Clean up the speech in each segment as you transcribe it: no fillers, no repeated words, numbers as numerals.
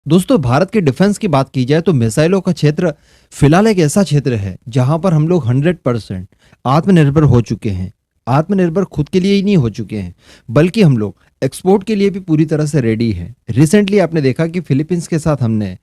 दोस्तों, भारत के डिफेंस की बात की जाए तो मिसाइलों का क्षेत्र फिलहाल एक ऐसा क्षेत्र है जहां पर हम लोग 100% आत्मनिर्भर हो चुके हैं। आत्मनिर्भर खुद के लिए ही नहीं हो चुके हैं, बल्कि हम लोग एक्सपोर्ट के लिए भी पूरी तरह से रेडी हैं। रिसेंटली आपने देखा कि फिलीपींस के साथ हमने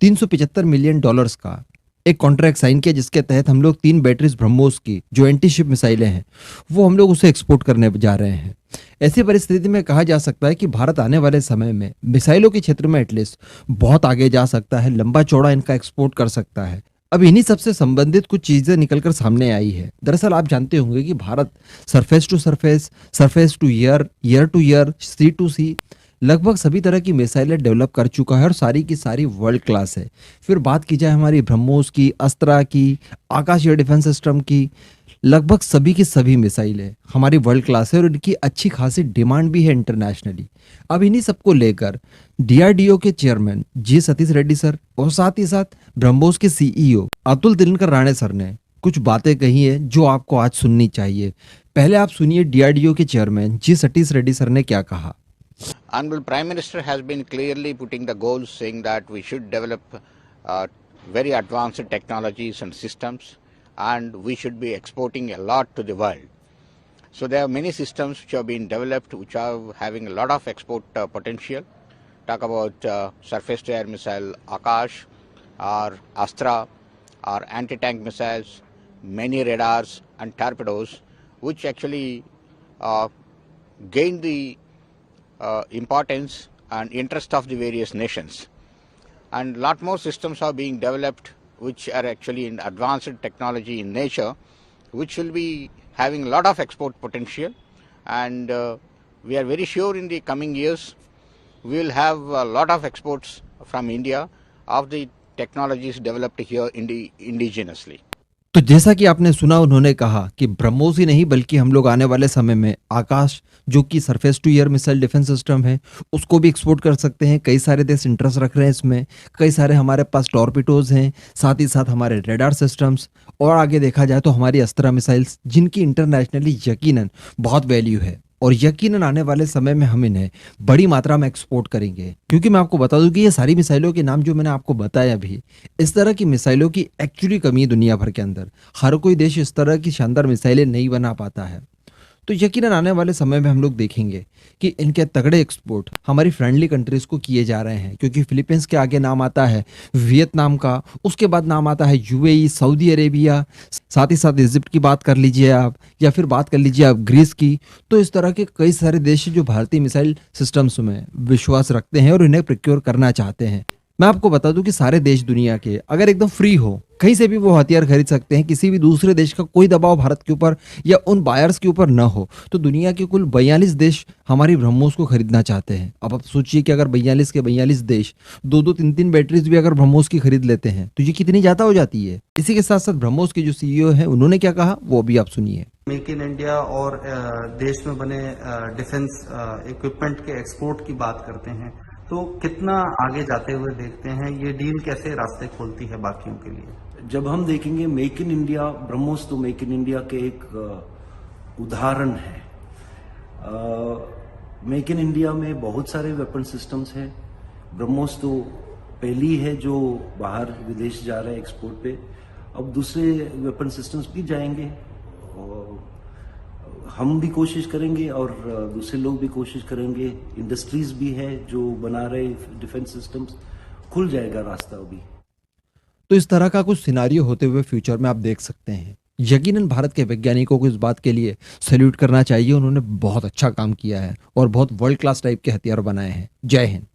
$375 मिलियन का एक कॉन्ट्रैक्ट साइन किया, जिसके तहत हम लोग 3 बैटरीज ब्रह्मोस की जो एंटी शिप मिसाइलें हैं वो हम लोग उसे एक्सपोर्ट करने जा रहे हैं। ऐसी परिस्थिति में कहा जा सकता है कि भारत आने वाले समय में मिसाइलों के क्षेत्र में एटलीस्ट बहुत आगे जा सकता है, लंबा चौड़ा इनका एक्सपोर्ट कर सकता है। अब इन्हीं सबसे संबंधित कुछ चीजें निकलकर सामने आई है। दरअसल आप जानते होंगे कि Bharat surface to surface, surface to air, air to air, sea to sea लगभग सभी तरह की मिसाइलें डेवलप कर चुका है और सारी की सारी वर्ल्ड क्लास है। फिर बात की जाए हमारी ब्रह्मोस की, अस्त्रा की, आकाश एयर डिफेंस सिस्टम की, लगभग सभी की सभी मिसाइलें हमारी वर्ल्ड क्लास है और इनकी अच्छी खासी डिमांड भी है इंटरनेशनली। अब इन्हीं सबको लेकर डीआरडीओ के चेयरमैन जी सतीश रेड्डी सर और साथ ही साथ ब्रह्मोस के सीईओ अतुल तिलकर राणे सर ने कुछ बातें कही है जो आपको आज सुननी चाहिए। पहले आप सुनिए डीआरडीओ के चेयरमैन जी सतीश रेड्डी सर ने क्या कहा। Honorable Prime Minister has been clearly putting the goals, saying that we should develop very advanced technologies and systems, and we should be exporting a lot to the world. So there are many systems which have been developed, which are having a lot of export potential. Talk about surface-to-air missile Akash, or Astra, or anti-tank missiles, many radars and torpedoes, which actually gain the importance and interest of the various nations. And lot more systems are being developed which are actually in advanced technology in nature, which will be having a lot of export potential. And we are very sure in the coming years we will have a lot of exports from India of the technologies developed here indigenously. तो जैसा कि आपने सुना, उन्होंने कहा कि ब्रह्मोस ही नहीं बल्कि हम लोग आने वाले समय में आकाश, जो कि surface to air missile defence system है, उसको भी एक्सपोर्ट कर सकते हैं। कई सारे देश इंटरेस्ट रख रहे हैं इसमें। कई सारे हमारे पास टॉर्पिडोज हैं, साथ ही साथ हमारे रेडार सिस्टम्स, और आगे देखा जाए तो हमारी अस्त्रा मिसाइल्स, जिनकी इंटरनेशनली यकीनन बहुत वैल्यू है और यकीनन आने वाले समय में हम इन्हें बड़ी मात्रा में एक्सपोर्ट करेंगे। क्योंकि मैं आपको बता दूं कि ये सारी मिसाइलों के नाम जो मैंने आपको बताया अभी, इस तरह की मिसाइलों की एक्चुअली कमी है दुनिया भर के अंदर। हर कोई देश इस तरह की शानदार मिसाइलें नहीं बना पाता है। तो यकीनन आने वाले समय में हम लोग देखेंगे कि इनके तगड़े एक्सपोर्ट हमारी फ्रेंडली कंट्रीज को किए जा रहे हैं। क्योंकि फिलीपींस के आगे नाम आता है वियतनाम का, उसके बाद नाम आता है यूएई, सऊदी अरेबिया, साथ ही साथ इजिप्ट की बात कर लीजिए आप, या फिर बात कर लीजिए आप ग्रीस की। तो इस तरह के कई सारे देश जो भारतीय मिसाइल सिस्टम्स में विश्वास रखते हैं और इन्हें प्रोक्योर करना चाहते हैं। मैं आपको बता दूं कि सारे देश दुनिया के अगर एकदम फ्री हो, कहीं से भी वो हथियार खरीद सकते हैं, किसी भी दूसरे देश का कोई दबाव भारत के ऊपर या उन बायर्स के ऊपर न हो, तो दुनिया के कुल 42 देश हमारी ब्रह्मोस को खरीदना चाहते हैं। अब आप सोचिए कि अगर 42 के 42 देश 2-2, 3-3 बैटरीज भी अगर ब्रह्मोस की खरीद लेते हैं तो ये कितनी ज्यादा हो जाती है। इसी के साथ साथ ब्रह्मोस के जो सीईओ हैं, उन्होंने क्या कहा वो भी आप सुनिए। मेक इन इंडिया और देश में बने डिफेंस इक्विपमेंट के एक्सपोर्ट की बात करते हैं, तो कितना आगे जाते हुए देखते हैं, ये डील कैसे रास्ते खोलती है बाकियों के लिए? जब हम देखेंगे मेक इन इंडिया, ब्रह्मोस तो मेक इन इंडिया के एक उदाहरण है। मेक इन इंडिया में बहुत सारे वेपन सिस्टम्स हैं। ब्रह्मोस तो पहली है जो बाहर विदेश जा रहे हैं एक्सपोर्ट पे। अब दूसरे वेपन सिस्टम्स भी जाएंगे और हम भी कोशिश करेंगे और दूसरे लोग भी कोशिश करेंगे। इंडस्ट्रीज भी है जो बना रहे डिफेंस सिस्टम्स, खुल जाएगा रास्ता अभी। तो इस तरह का कुछ सिनारियो होते हुए फ्यूचर में आप देख सकते हैं। यकीनन भारत के वैज्ञानिकों को इस बात के लिए सैल्यूट करना चाहिए। उन्होंने बहुत अच्छा काम किया है और बहुत वर्ल्ड क्लास टाइप के हथियार बनाए हैं। जय हिंद।